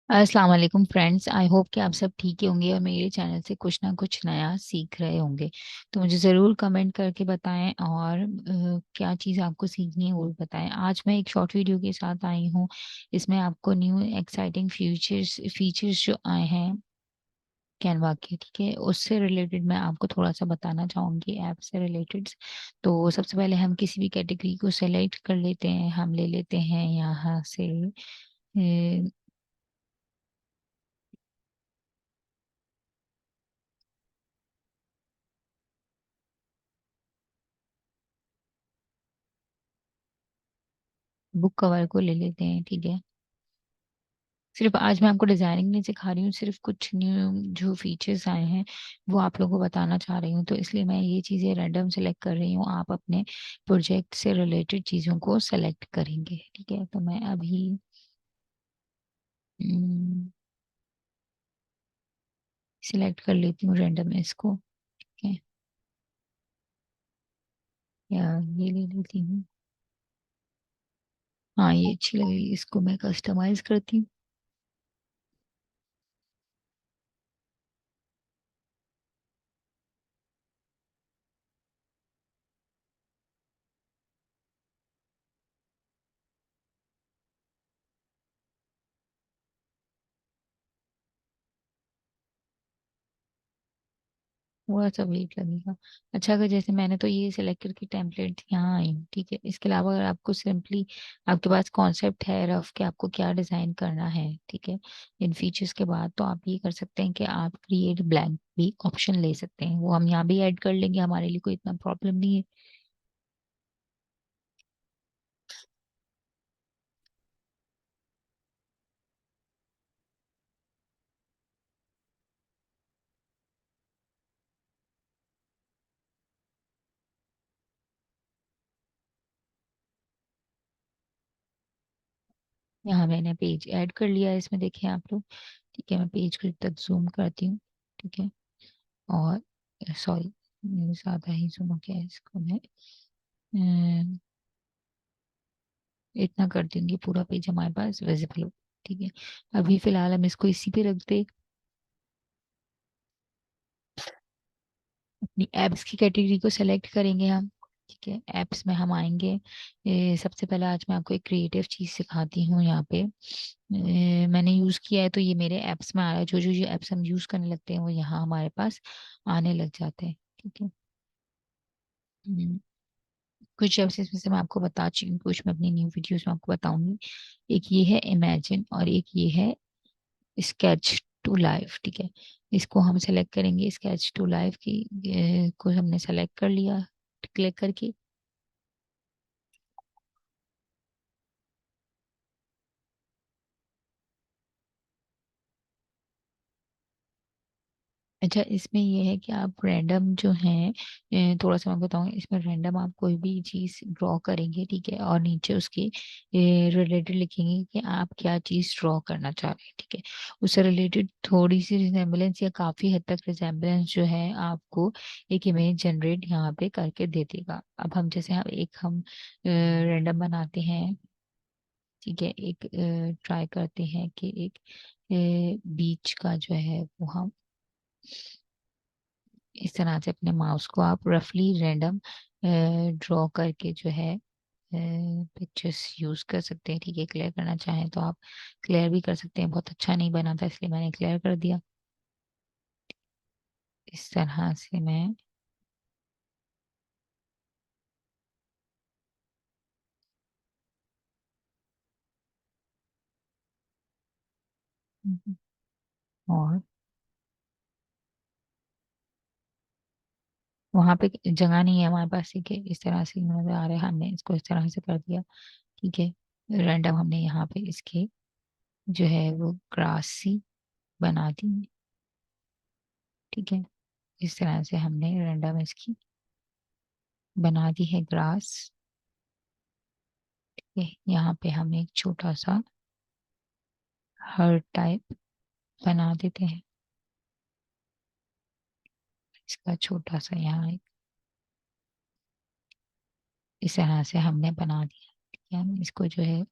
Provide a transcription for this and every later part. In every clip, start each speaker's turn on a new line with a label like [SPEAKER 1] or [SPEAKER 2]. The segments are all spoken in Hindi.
[SPEAKER 1] अस्सलाम वालेकुम फ्रेंड्स। आई होप कि आप सब ठीक ही होंगे और मेरे चैनल से कुछ ना कुछ नया सीख रहे होंगे। तो मुझे ज़रूर कमेंट करके बताएं और क्या चीज़ आपको सीखनी है वो भी बताएं। आज मैं एक शॉर्ट वीडियो के साथ आई हूँ। इसमें आपको न्यू एक्साइटिंग फीचर्स फीचर्स जो आए हैं कैनवा के, ठीक है, उससे रिलेटेड मैं आपको थोड़ा सा बताना चाहूँगी, ऐप से रिलेटेड। तो सबसे पहले हम किसी भी कैटेगरी को सेलेक्ट कर लेते हैं। हम ले लेते हैं यहाँ से बुक कवर को ले लेते हैं, ठीक है। सिर्फ आज मैं आपको डिजाइनिंग नहीं सिखा रही हूँ, सिर्फ कुछ न्यू जो फीचर्स आए हैं वो आप लोगों को बताना चाह रही हूँ, तो इसलिए मैं ये चीजें रैंडम सेलेक्ट कर रही हूँ। आप अपने प्रोजेक्ट से रिलेटेड चीजों को सेलेक्ट करेंगे, ठीक है। तो मैं अभी सिलेक्ट कर लेती हूँ रैंडम इसको, ठीक है। या ये ले लेती हूँ। हाँ, ये अच्छी लगी, इसको मैं कस्टमाइज करती हूँ। थोड़ा सा वेट लगेगा। अच्छा, अगर जैसे मैंने तो ये सिलेक्ट करके टेम्पलेट यहाँ आई हूँ, ठीक है। इसके अलावा अगर आपको सिंपली आपके पास कॉन्सेप्ट है रफ कि आपको क्या डिजाइन करना है, ठीक है, इन फीचर्स के बाद, तो आप ये कर सकते हैं कि आप क्रिएट ब्लैंक भी ऑप्शन ले सकते हैं। वो हम यहाँ भी ऐड कर लेंगे, हमारे लिए कोई इतना प्रॉब्लम नहीं है। यहाँ मैंने पेज ऐड कर लिया है, इसमें देखिए आप लोग, ठीक है। मैं पेज को तक जूम करती हूँ, ठीक है। और सॉरी, ज्यादा ही जूम हो गया है, इसको मैं इतना कर दूंगी पूरा पेज हमारे पास विजिबल हो, ठीक है। अभी फिलहाल हम इसको इसी पे रखते, अपनी एप्स की कैटेगरी को सेलेक्ट करेंगे हम, ठीक है। एप्स में हम आएंगे। सबसे पहले आज मैं आपको एक क्रिएटिव चीज सिखाती हूँ यहाँ पे। मैंने यूज किया है तो ये मेरे एप्स में आ रहा है। जो जो जो एप्स हम यूज करने लगते हैं वो यहाँ हमारे पास आने लग जाते हैं, ठीक है। हम्म, कुछ एप्स इसमें से मैं आपको बता चुकी हूँ, कुछ मैं अपनी न्यू वीडियोस में आपको बताऊंगी। एक ये है इमेजिन और एक ये है स्केच टू लाइफ, ठीक है। इसको हम सेलेक्ट करेंगे, स्केच टू लाइफ की को हमने सेलेक्ट कर लिया क्लिक करके। अच्छा, इसमें ये है कि आप रैंडम जो हैं, थोड़ा सा मैं बताऊंगी, इसमें रैंडम आप कोई भी चीज ड्रॉ करेंगे, ठीक है, और नीचे उसके रिलेटेड लिखेंगे कि आप क्या चीज ड्रॉ करना चाह रहे हैं, ठीक है। उससे रिलेटेड थोड़ी सी रिजेम्बलेंस या काफी हद तक रिजेम्बलेंस जो है आपको एक इमेज जनरेट यहाँ पे करके दे देगा। अब हम जैसे हम रैंडम बनाते हैं, ठीक है। एक ट्राई करते हैं कि एक बीच का जो है वो हम इस तरह से अपने माउस को आप रफली रैंडम ड्रॉ करके जो है पिक्चर्स यूज कर सकते हैं, ठीक है। क्लियर करना चाहें तो आप क्लियर भी कर सकते हैं। बहुत अच्छा नहीं बना था इसलिए मैंने क्लियर कर दिया। इस तरह से मैं और वहां पे जगह नहीं है हमारे पास, ठीक है। इस तरह से नजर आ रहा है, हमने इसको इस तरह से कर दिया, ठीक है। रैंडम हमने यहाँ पे इसके जो है वो ग्रासी बना दी, ठीक है। इस तरह से हमने रैंडम इसकी बना दी है ग्रास। यहाँ पे हम एक छोटा सा हर टाइप बना देते हैं। इसका छोटा सा यहाँ एक इस तरह से हमने बना दिया, ठीक है। हम इसको जो है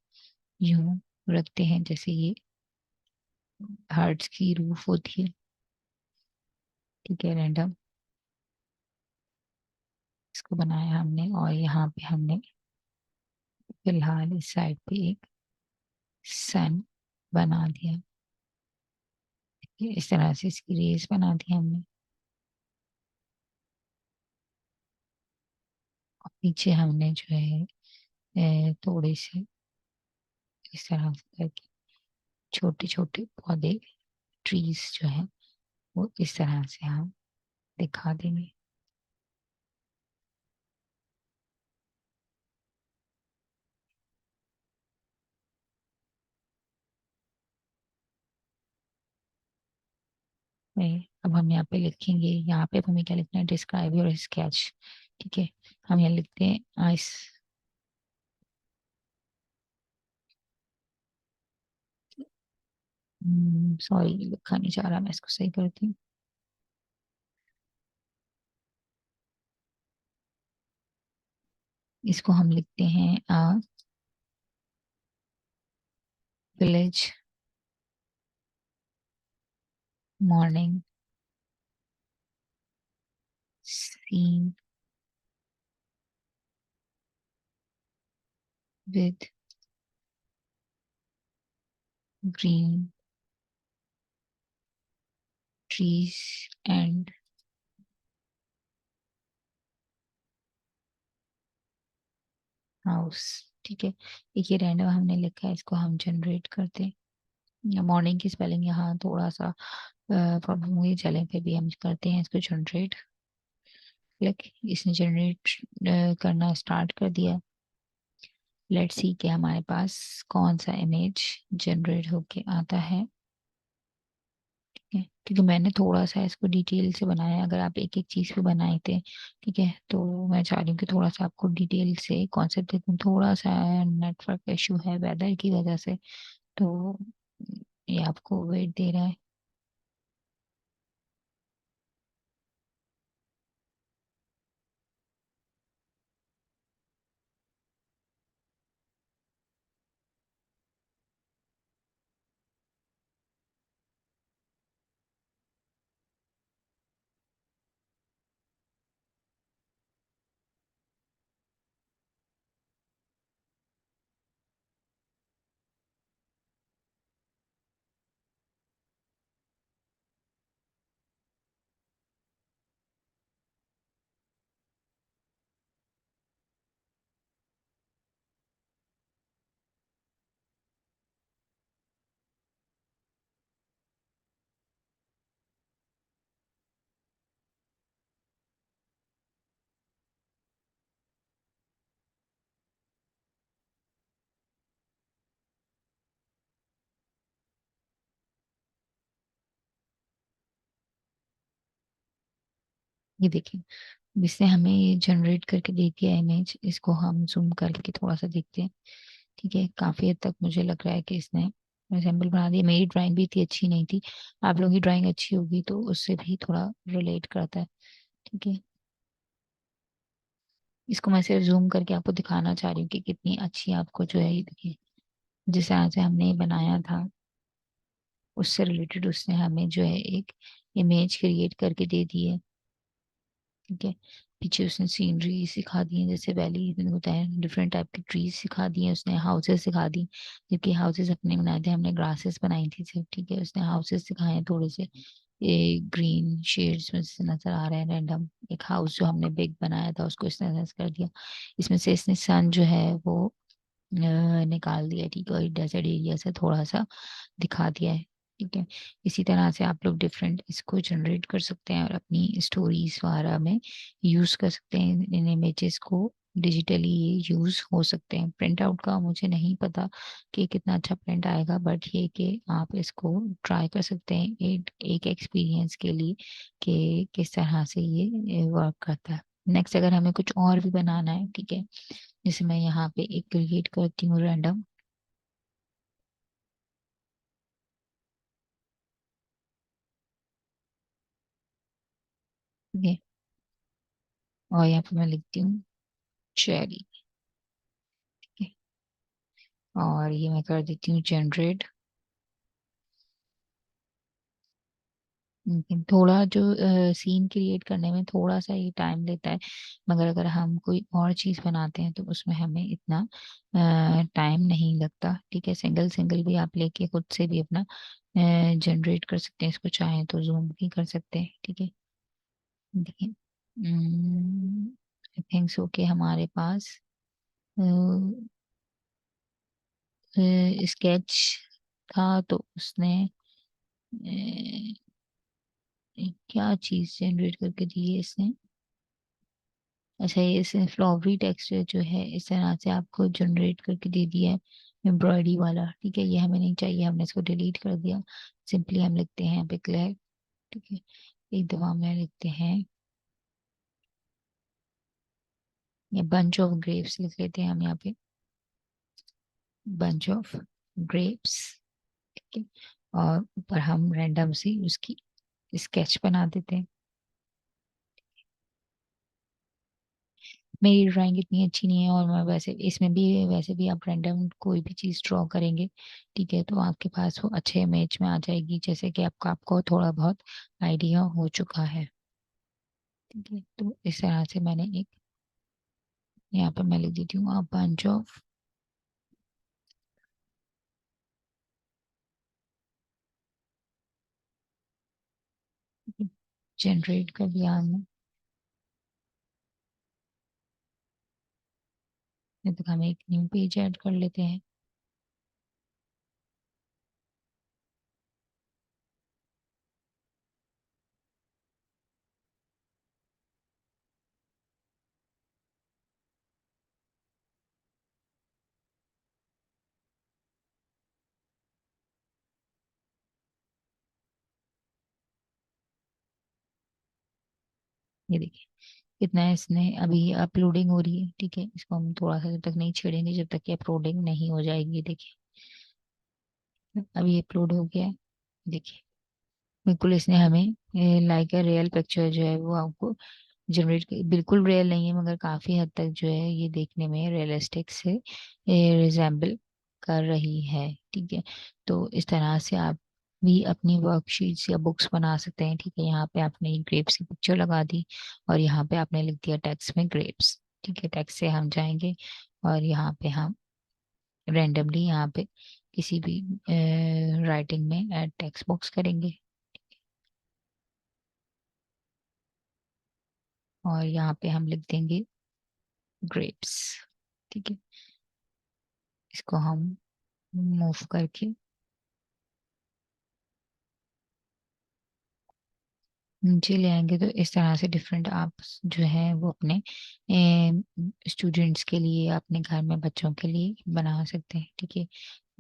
[SPEAKER 1] यूं रखते हैं जैसे ये, हर्ट्ज की रूफ होती है, ठीक है, रैंडम। इसको बनाया हमने और यहाँ पे हमने फिलहाल इस साइड पे एक सन बना दिया। इस तरह से इसकी रेस बना दी हमने, और पीछे हमने जो है थोड़े से इस तरह से करके छोटे छोटे पौधे, ट्रीज जो है वो इस तरह से हम दिखा देंगे। अब हम यहाँ पे लिखेंगे, यहाँ पे हमें क्या लिखना है, डिस्क्राइब योर स्केच। ठीक है, हम यहाँ लिखते हैं आइस। सॉरी, लिखा नहीं जा रहा, मैं इसको सही करती हूँ। इसको हम लिखते हैं village morning scene with green trees and house. ठीक है, एक ये रैंडम हमने लिखा है, इसको हम जनरेट करते हैं। मॉर्निंग की स्पेलिंग यहाँ थोड़ा सा प्रॉब्लम हुई, चले फिर भी हम करते हैं इसको जनरेट। क्लिक, इसने जनरेट करना स्टार्ट कर दिया। लेट्स सी कि हमारे पास कौन सा इमेज जनरेट होके आता है। ठीक है, क्योंकि मैंने थोड़ा सा इसको डिटेल से बनाया है, अगर आप एक एक चीज पे बनाए थे, ठीक है, तो मैं चाह रही हूँ कि थोड़ा सा आपको डिटेल से कॉन्सेप्ट देखूँ। थोड़ा सा नेटवर्क इशू है वेदर की वजह से, तो ये आपको वेट दे रहा है। ये देखिए, इसने हमें ये जनरेट करके दे दिया इमेज। इसको हम जूम करके थोड़ा सा देखते हैं। ठीक है, काफी हद तक मुझे लग रहा है कि इसने सैंपल बना दिया। मेरी ड्राइंग भी इतनी अच्छी नहीं थी, आप लोगों की ड्राइंग अच्छी होगी तो उससे भी थोड़ा रिलेट करता है। ठीक है, इसको मैं सिर्फ जूम करके आपको दिखाना चाह रही हूँ कि कितनी अच्छी आपको जो है ये देखिए, जिस तरह से हमने ये बनाया था उससे रिलेटेड उसने हमें जो है एक इमेज क्रिएट करके दे दी है। ठीक है, पीछे उसने सीनरी सिखा दी है, जैसे वैली होता है, डिफरेंट टाइप की ट्रीज सिखा दी है उसने, हाउसेस सिखा दी, जबकि हाउसेस अपने बनाए थे हमने, ग्रासेस बनाई थी सिर्फ। ठीक है, उसने हाउसेस सिखाए हैं थोड़े से, ये ग्रीन शेड्स में से नजर आ रहे हैं रैंडम। एक हाउस जो हमने बिग बनाया था उसको इसने कर दिया। इसमें से इसने सन जो है वो निकाल दिया। ठीक है, और डेजर्ट एरिया से थोड़ा सा दिखा दिया है। ठीक है, इसी तरह से आप लोग डिफरेंट इसको जनरेट कर सकते हैं और अपनी स्टोरीज वगैरह में यूज कर सकते हैं। इन इमेजेस को डिजिटली ये यूज हो सकते हैं। प्रिंट आउट का मुझे नहीं पता कि कितना अच्छा प्रिंट आएगा, बट ये कि आप इसको ट्राई कर सकते हैं एक एक्सपीरियंस के लिए कि किस तरह से ये वर्क करता है। नेक्स्ट, अगर हमें कुछ और भी बनाना है, ठीक है, जैसे मैं यहाँ पे एक क्रिएट करती हूँ रैंडम। ठीक है, और यहाँ पे मैं लिखती हूँ चेरी। ठीक है, और ये मैं कर देती हूँ जनरेट। लेकिन थोड़ा जो सीन क्रिएट करने में थोड़ा सा ही टाइम लेता है, मगर अगर हम कोई और चीज बनाते हैं तो उसमें हमें इतना टाइम नहीं लगता। ठीक है, सिंगल सिंगल भी आप लेके खुद से भी अपना जनरेट कर सकते हैं, इसको चाहें तो जूम भी कर सकते हैं। ठीक है, देखिए, आई थिंक सो कि हमारे पास स्केच था, तो उसने क्या चीज जनरेट करके दी है इसने। अच्छा, ये इसने फ्लावरी टेक्सचर जो है इस तरह से आपको जनरेट करके दे दिया है, एम्ब्रॉयडरी वाला। ठीक है, ये हमें नहीं चाहिए, हमने इसको डिलीट कर दिया। सिंपली हम लिखते हैं यहाँ पे क्लियर। ठीक है, एक दफा हम यहाँ लिखते हैं, ये बंच ऑफ ग्रेप्स लिख लेते हैं हम यहाँ पे, बंच ऑफ ग्रेप्स। ठीक है, और ऊपर हम रैंडम से उसकी स्केच बना देते हैं। मेरी ड्राइंग इतनी अच्छी नहीं है, और मैं वैसे इसमें भी, वैसे भी आप रैंडम कोई भी चीज ड्रॉ करेंगे, ठीक है, तो आपके पास वो अच्छे इमेज में आ जाएगी, जैसे कि आपको थोड़ा बहुत आइडिया हो चुका है। ठीक है, तो इस तरह से मैंने एक, यहाँ पर मैं लिख देती हूँ आप बंच ऑफ जनरेट कर दिया हमने। तो हम एक न्यू पेज ऐड कर लेते हैं। ये देखिए, कितना है, इसने अभी अपलोडिंग हो रही है। ठीक है, इसको हम थोड़ा सा जब तक नहीं छेड़ेंगे, जब तक कि अपलोडिंग नहीं हो जाएगी। देखिए, अभी अपलोड हो गया है। देखिए, बिल्कुल इसने हमें लाइक अ रियल पिक्चर जो है वो आपको जनरेट, बिल्कुल रियल नहीं है मगर काफी हद तक जो है ये देखने में रियलिस्टिक से रिजेम्बल कर रही है। ठीक है, तो इस तरह से आप भी अपनी वर्कशीट्स या बुक्स बना सकते हैं। ठीक है, यहाँ पे आपने ग्रेप्स की पिक्चर लगा दी, और यहाँ पे आपने लिख दिया टेक्स्ट में ग्रेप्स। ठीक है, टेक्स्ट से हम जाएंगे, और यहाँ पे हम रेंडमली यहाँ पे किसी भी राइटिंग में ऐड टेक्स्ट बॉक्स करेंगे, और यहाँ पे हम लिख देंगे ग्रेप्स। ठीक है, इसको हम मूव करके नीचे ले आएंगे, तो इस तरह से डिफरेंट आप जो है वो अपने स्टूडेंट्स के लिए, अपने घर में बच्चों के लिए बना सकते हैं। ठीक है,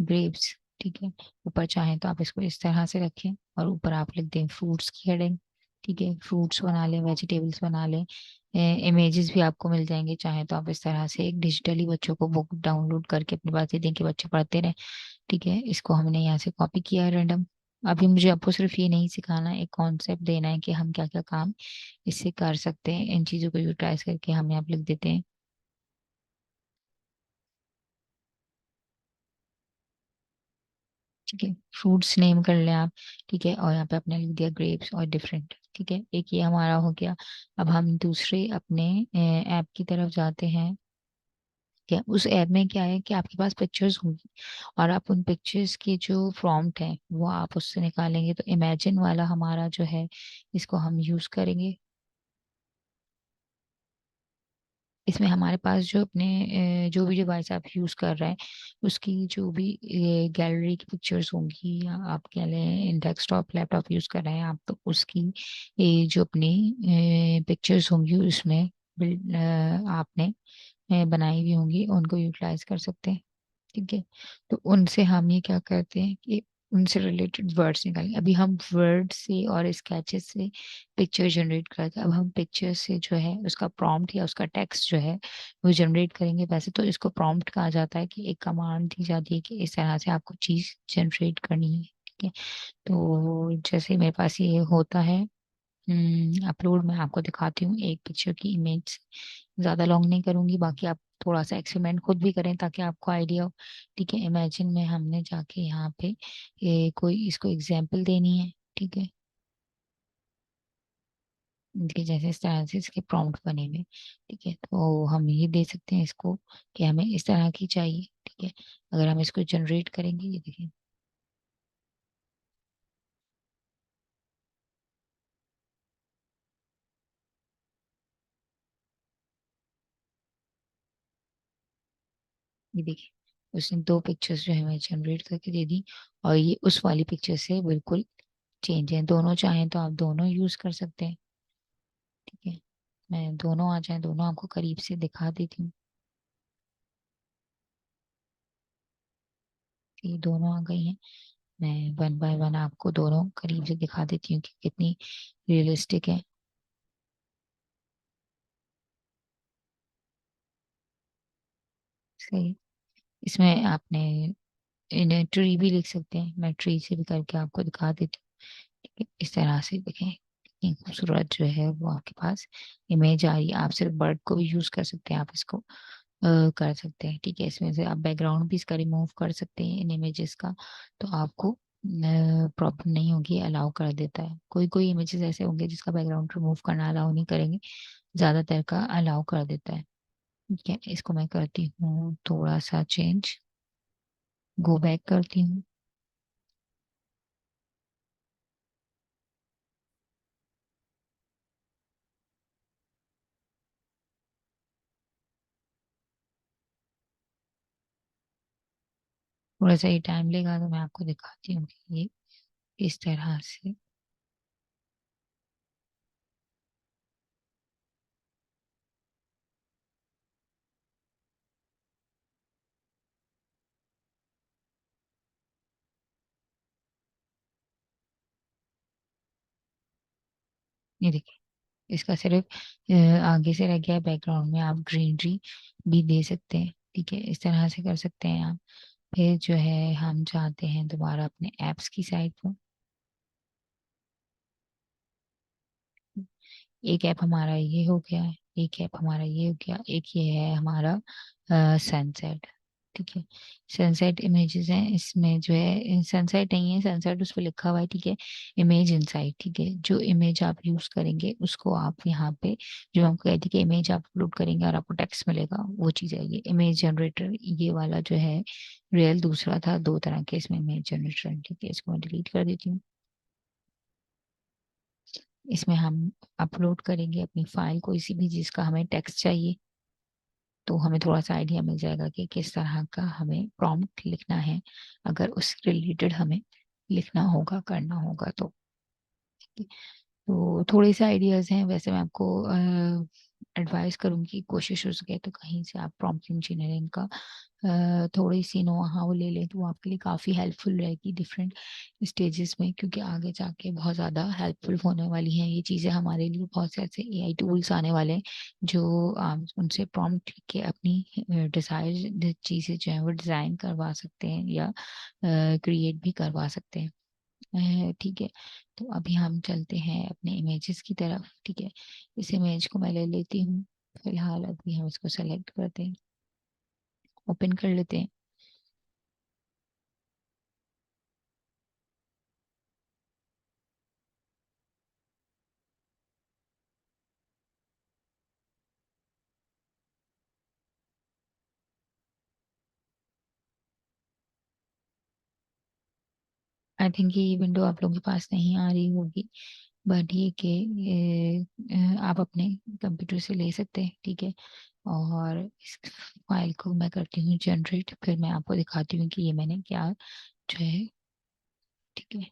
[SPEAKER 1] ग्रेप्स। ठीक है, ऊपर चाहें तो आप इसको इस तरह से रखें, और ऊपर आप लिख दें फ्रूट्स की हेडिंग। ठीक है, फ्रूट्स बना लें, वेजिटेबल्स बना लें, इमेजेस भी आपको मिल जाएंगे। चाहे तो आप इस तरह से एक डिजिटली बच्चों को बुक डाउनलोड करके अपने पास दे दें कि बच्चे पढ़ते रहें। ठीक है, इसको हमने यहाँ से कॉपी किया है रैंडम। अभी मुझे आपको सिर्फ ये नहीं सिखाना, एक कॉन्सेप्ट देना है कि हम क्या क्या काम इससे कर सकते हैं। इन चीज़ों को यूटिलाइज करके हम यहाँ पे लिख देते हैं। ठीक है, फ्रूट्स नेम कर लें आप। ठीक है, और यहाँ पे आपने लिख दिया ग्रेप्स और डिफरेंट। ठीक है, एक ये हमारा हो गया। अब हम दूसरे अपने ऐप की तरफ जाते हैं। क्या उस ऐप में क्या है कि आपके पास पिक्चर्स होंगी, और आप उन पिक्चर्स के जो प्रॉम्प्ट है वो आप उससे निकालेंगे। तो इमेजिन वाला हमारा जो है, इसको हम यूज करेंगे। इसमें हमारे पास जो अपने जो भी डिवाइस आप यूज कर रहे हैं, उसकी जो भी गैलरी की पिक्चर्स होंगी, या आप कह लें डेस्कटॉप लैपटॉप यूज कर रहे हैं आप, तो उसकी जो अपनी पिक्चर्स होंगी उसमें आपने बनाई हुई होंगी, उनको यूटिलाइज कर सकते हैं। ठीक है, तो उनसे हम ये क्या करते हैं कि उनसे रिलेटेड वर्ड्स निकालेंगे। अभी हम वर्ड से और स्केचेस से पिक्चर जनरेट करते हैं, अब हम पिक्चर से जो है उसका प्रॉम्प्ट या उसका टेक्स्ट जो है वो जनरेट करेंगे। वैसे तो इसको प्रॉम्प्ट कहा जाता है, कि एक कमांड दी जाती है कि इस तरह से आपको चीज जनरेट करनी है। ठीक है, तो जैसे मेरे पास ये होता है अपलोड, मैं आपको दिखाती हूँ एक पिक्चर की इमेज। ज्यादा लॉन्ग नहीं करूंगी, बाकी आप थोड़ा सा एक्सपेरिमेंट खुद भी करें ताकि आपको आइडिया हो। ठीक है, इमेजिन में हमने जाके यहाँ पे कोई इसको एग्जाम्पल देनी है। ठीक है, इनके जैसे इस तरह से इसके प्रॉम्प्ट बने हुए। ठीक है, तो हम ये दे सकते हैं इसको कि हमें इस तरह की चाहिए। ठीक है, अगर हम इसको जनरेट करेंगे, ये देखिए, ये देखिए उसने दो पिक्चर्स जो है हमें जनरेट करके दे दी। और ये उस वाली पिक्चर से बिल्कुल चेंज है। दोनों चाहें तो आप दोनों यूज कर सकते हैं। ठीक है, मैं दोनों आ जाए, दोनों आपको करीब से दिखा देती हूँ। ये दोनों आ गई हैं। मैं वन बाय वन आपको दोनों करीब से दिखा देती हूँ कि कितनी रियलिस्टिक है। सही, इसमें आपने इन्हें ट्री भी लिख सकते हैं, मैं ट्री से भी करके आपको दिखा देती हूँ। ठीक है, इस तरह से देखें कितनी खूबसूरत जो है वो आपके पास इमेज आ रही है। आप सिर्फ बर्ड को भी यूज कर सकते हैं, आप इसको कर सकते हैं। ठीक है, इसमें से आप बैकग्राउंड भी इसका रिमूव कर सकते हैं इन इमेजेस का, तो आपको प्रॉब्लम नहीं होगी, अलाउ कर देता है। कोई कोई इमेजेस ऐसे होंगे जिसका बैकग्राउंड रिमूव करना अलाउ नहीं करेंगे, ज्यादातर का अलाउ कर देता है। ठीक है, इसको मैं करती हूँ थोड़ा सा चेंज, गो बैक करती हूँ। थोड़ा सा ही टाइम लेगा, तो मैं आपको दिखाती हूँ कि ये किस तरह से। ये देखिए, इसका सिर्फ आगे से रह गया है, बैकग्राउंड में आप ग्रीनरी भी दे सकते हैं। ठीक है, इस तरह से कर सकते हैं आप। फिर जो है हम जाते हैं दोबारा अपने ऐप्स की साइट पर। एक ऐप हमारा ये हो गया है, एक ऐप हमारा ये हो गया, एक ये है हमारा सनसेट। ठीक है, सनसेट इमेजेस हैं इसमें, जो है सनसेट नहीं है, सनसेट उस पर लिखा हुआ है। ठीक है, इमेज इनसाइट। ठीक है, जो इमेज आप यूज करेंगे उसको आप यहाँ पे, जो हमको कहती है कि इमेज आप अपलोड करेंगे और आपको टेक्स्ट मिलेगा, वो चीज़ है ये इमेज जनरेटर। ये वाला जो है रियल, दूसरा था, दो तरह के इसमें इमेज जनरेटर। ठीक है, इसको मैं डिलीट कर देती हूँ। इसमें हम अपलोड करेंगे अपनी फाइल, कोई सी भी जिसका हमें टेक्स्ट चाहिए, तो हमें थोड़ा सा आइडिया मिल जाएगा कि किस तरह का हमें प्रॉम्प्ट लिखना है, अगर उससे रिलेटेड हमें लिखना होगा, करना होगा तो। तो थोड़े से आइडियाज हैं, वैसे मैं आपको एडवाइस करूंगी, कोशिश हो सके तो कहीं से आप प्रॉम्प्ट इंजीनियरिंग का थोड़ी सी नो हाउ ले लें, तो वो आपके लिए काफ़ी हेल्पफुल रहेगी डिफरेंट स्टेजेस में, क्योंकि आगे जाके बहुत ज़्यादा हेल्पफुल होने वाली हैं ये चीज़ें हमारे लिए। बहुत से ऐसे एआई टूल्स आने वाले हैं जो आप उनसे प्रॉम्प्ट लिख के अपनी डिजायर चीज़ें जो है वो डिज़ाइन करवा सकते हैं या क्रिएट भी करवा सकते हैं। ठीक है, तो अभी हम चलते हैं अपने इमेजेस की तरफ। ठीक है, इस इमेज को मैं ले लेती हूँ। फिलहाल अभी हम इसको सेलेक्ट करते हैं, ओपन कर लेते हैं। आई थिंक ये विंडो आप लोगों के पास नहीं आ रही होगी, बट ये कि आप अपने कंप्यूटर से ले सकते हैं। ठीक है, और इस फाइल को मैं करती हूँ जनरेट, फिर मैं आपको दिखाती हूँ कि ये मैंने क्या जो है। ठीक है,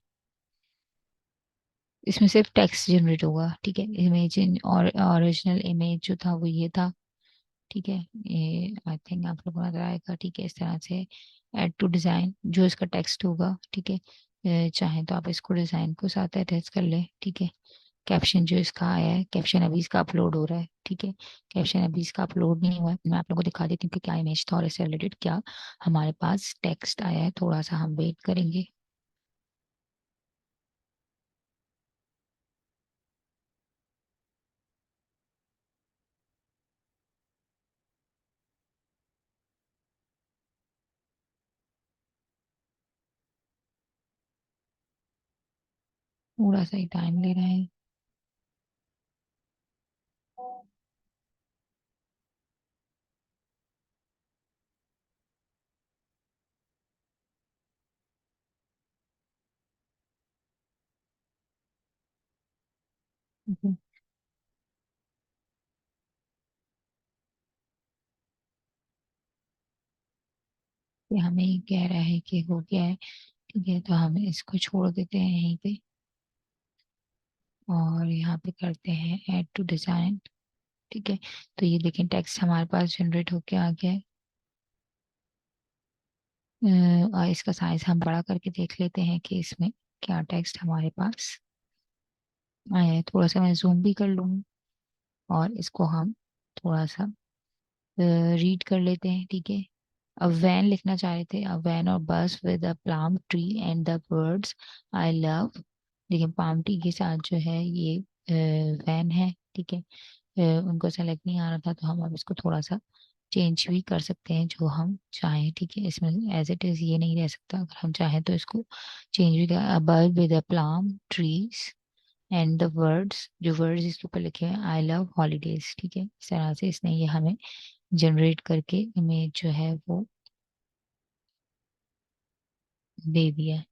[SPEAKER 1] इसमें सिर्फ टेक्स्ट जनरेट होगा। ठीक है, इमेज और ओरिजिनल इमेज जो था वो ये था। ठीक है, ये आई थिंक आप लोगों को नजर आएगा। ठीक है, इस तरह से ऐड टू डिजाइन जो इसका टेक्स्ट होगा। ठीक है, चाहे तो आप इसको डिजाइन को साथ अटैच कर ले। ठीक है, कैप्शन जो इसका आया है, कैप्शन अभी इसका अपलोड हो रहा है। ठीक है, कैप्शन अभी इसका अपलोड नहीं हुआ है, मैं आप लोगों को दिखा देती हूँ कि क्या इमेज था और इससे रिलेटेड क्या हमारे पास टेक्स्ट आया है। थोड़ा सा हम वेट करेंगे। थोड़ा सा ही टाइम ले रहे हैं। ठीक है, हमें कह रहा है कि हो गया है। ठीक है, तो हम इसको छोड़ देते हैं यहीं पे, और यहाँ पे करते हैं ऐड टू डिजाइन। ठीक है, तो ये देखें टेक्स्ट हमारे पास जनरेट होके आ गया है। और इसका साइज हम बड़ा करके देख लेते हैं कि इसमें क्या टेक्स्ट हमारे पास आया है। थोड़ा सा मैं जूम भी कर लूँगी, और इसको हम थोड़ा सा रीड कर लेते हैं। ठीक है, अब वैन लिखना चाह रहे थे, अब वैन और bus with a palm tree and the words I love. देखिए पाम ट्री के साथ जो है ये वैन है। ठीक है, उनको सेलेक्ट नहीं आ रहा था, तो हम अब इसको थोड़ा सा चेंज भी कर सकते हैं जो हम चाहें। ठीक है, इसमें एज इट इज ये नहीं रह सकता, अगर हम चाहें तो इसको चेंज भी कर। Above with a palm trees and the words, जो वर्ड्स इसके ऊपर लिखे हैं आई लव हॉलीडेज। ठीक है, इस तरह से इसने ये हमें जनरेट करके इमेज जो है वो दे दिया है।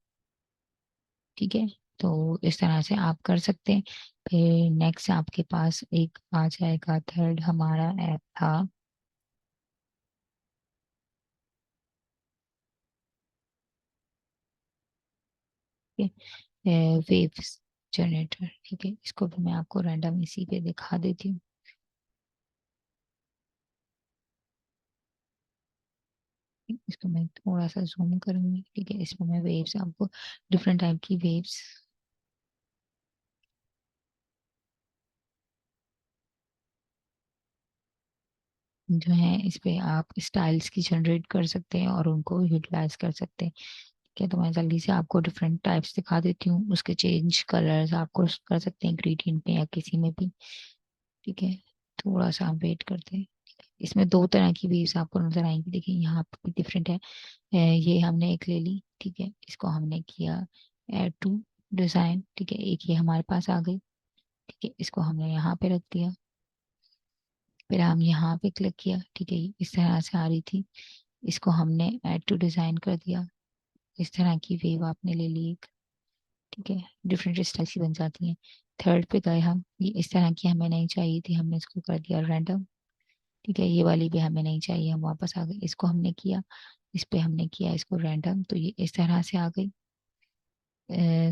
[SPEAKER 1] ठीक है, तो इस तरह से आप कर सकते हैं। फिर नेक्स्ट आपके पास एक आ जाएगा, थर्ड हमारा ऐप था वेव्स जनरेटर। ठीक है, इसको भी मैं आपको रैंडम इसी पे दिखा देती हूँ। इसको मैं थोड़ा सा जूम करूंगी। ठीक है, इसमें मैं वेव्स आपको डिफरेंट टाइप की वेव्स जो है इस पे आप स्टाइल्स की जनरेट कर सकते हैं और उनको यूटिलाइज कर सकते हैं। ठीक है, तो मैं जल्दी से आपको डिफरेंट टाइप्स दिखा देती हूँ, उसके चेंज कलर्स आपको कर सकते हैं ग्रेडियंट में या किसी में भी। ठीक है, थोड़ा सा आप वेट करते हैं। इसमें दो तरह की वेव्स आपको नजर आएंगी। देखिए यहाँ पे भी डिफरेंट है। ये हमने एक ले ली। ठीक है, इसको हमने किया ऐड टू डिजाइन। ठीक है, एक ये हमारे पास आ गई। ठीक है, इसको हमने यहाँ पे रख दिया, फिर हम यहाँ पे क्लिक किया। ठीक है, इस तरह से आ रही थी, इसको हमने ऐड टू डिजाइन कर दिया। इस तरह की वेव आपने ले ली एक। ठीक है, डिफरेंट स्टाइल की बन जाती हैं। थर्ड पे गए हम, ये इस तरह की हमें नहीं चाहिए थी, हमने इसको कर दिया रैंडम। ठीक है, ये वाली भी हमें नहीं चाहिए, हम वापस आ गए, इसको हमने किया, इस पे हमने किया इसको रैंडम, तो ये इस तरह से आ गई।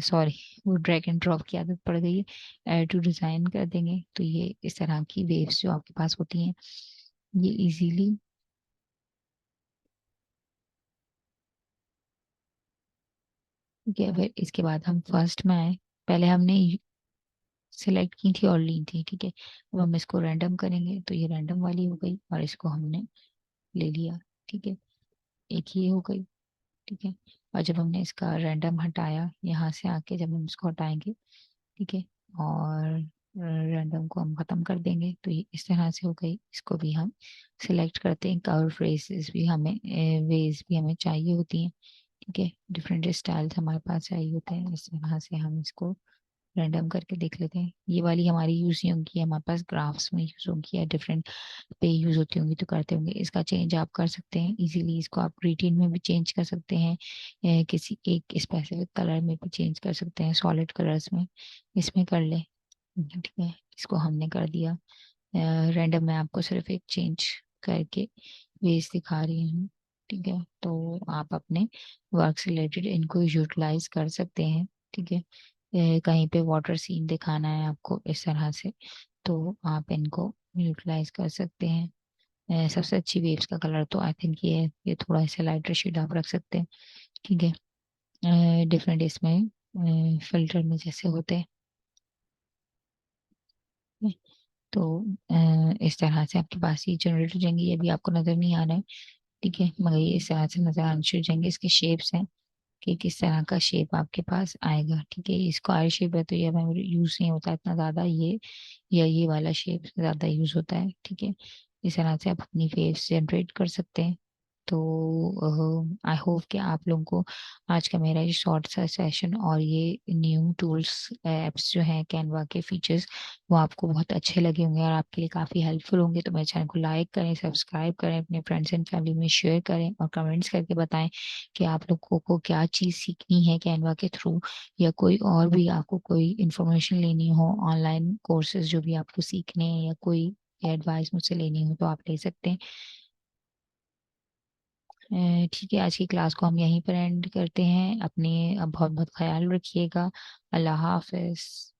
[SPEAKER 1] सॉरी, वो ड्रैग एंड ड्रॉप की आदत पड़ गई है। ऐड टू डिजाइन कर देंगे तो ये इस तरह की वेव्स जो आपके पास होती हैं ये इजीली। ठीक है, फिर इसके बाद हम फर्स्ट में आए। पहले हमने सिलेक्ट की थी और ली थी। ठीक है, अब हम इसको रैंडम करेंगे तो ये रैंडम वाली हो गई, और इसको हमने ले लिया। ठीक है, एक ये हो गई। ठीक है, और जब हमने इसका रैंडम हटाया यहाँ से आके, जब हम इसको हटाएंगे, ठीक है, और रैंडम को हम खत्म कर देंगे तो ये इस तरह से हो गई। इसको भी हम सिलेक्ट करते हैं, कवर फ्रेजेस भी हमें, वेज भी हमें चाहिए होती हैं। ठीक है, डिफरेंट स्टाइल्स हमारे पास चाहिए होते हैं, इस तरह से हम इसको रैंडम करके देख लेते हैं। ये वाली हमारी यूज नहीं होगी, हमारे पास ग्राफ्स में यूज होगी या डिफरेंट पे यूज होती होंगी तो करते होंगे। इसका चेंज आप कर सकते हैं इजीली, इसको आप ग्रेडियंट में भी चेंज कर सकते हैं, किसी एक स्पेसिफिक कलर में भी चेंज कर सकते हैं, सॉलिड कलर्स में इसमें कर ले। ठीक है, इसको हमने कर दिया रैंडम। मैं आपको सिर्फ एक चेंज करके वेज दिखा रही हूँ। ठीक है, तो आप अपने वर्क से रिलेटेड इनको यूटिलाइज कर सकते हैं। ठीक है, कहीं पे वाटर सीन दिखाना है आपको इस तरह से, तो आप इनको यूटिलाइज कर सकते हैं। सबसे अच्छी वेव्स का कलर तो आई थिंक ये है, ये थोड़ा सा लाइटर शेड आप रख सकते हैं। ठीक है, डिफरेंट इसमें फिल्टर में जैसे होते हैं। तो इस तरह से आपके पास ये जनरेट हो जाएंगे, ये भी आपको नजर नहीं आ रहा है। ठीक है, मगर ये इस तरह से नजर आने शुरू हो जाएंगे। इसके शेप्स हैं कि किस तरह का शेप आपके पास आएगा। ठीक है, ये स्क्वायर शेप है तो ये हमें यूज नहीं होता इतना ज्यादा, ये या ये वाला शेप ज्यादा यूज होता है। ठीक है, इस तरह से आप अपनी वेव्स जनरेट कर सकते हैं। तो आई होप कि आप लोगों को आज का मेरा ये शॉर्ट सा सेशन और ये न्यू टूल्स एप्स जो हैं कैनवा के फीचर्स वो आपको बहुत अच्छे लगे होंगे और आपके लिए काफ़ी हेल्पफुल होंगे। तो मेरे चैनल को लाइक करें, सब्सक्राइब करें, अपने फ्रेंड्स एंड फैमिली में शेयर करें और कमेंट्स करके बताएं कि आप लोगों को क्या चीज़ सीखनी है कैनवा के थ्रू, या कोई और भी आपको कोई इंफॉर्मेशन लेनी हो, ऑनलाइन कोर्सेज जो भी आपको सीखने हैं या कोई एडवाइस मुझसे लेनी हो तो आप ले सकते हैं। ठीक है, आज की क्लास को हम यहीं पर एंड करते हैं। अपने बहुत बहुत ख्याल रखिएगा। अल्लाह हाफिज।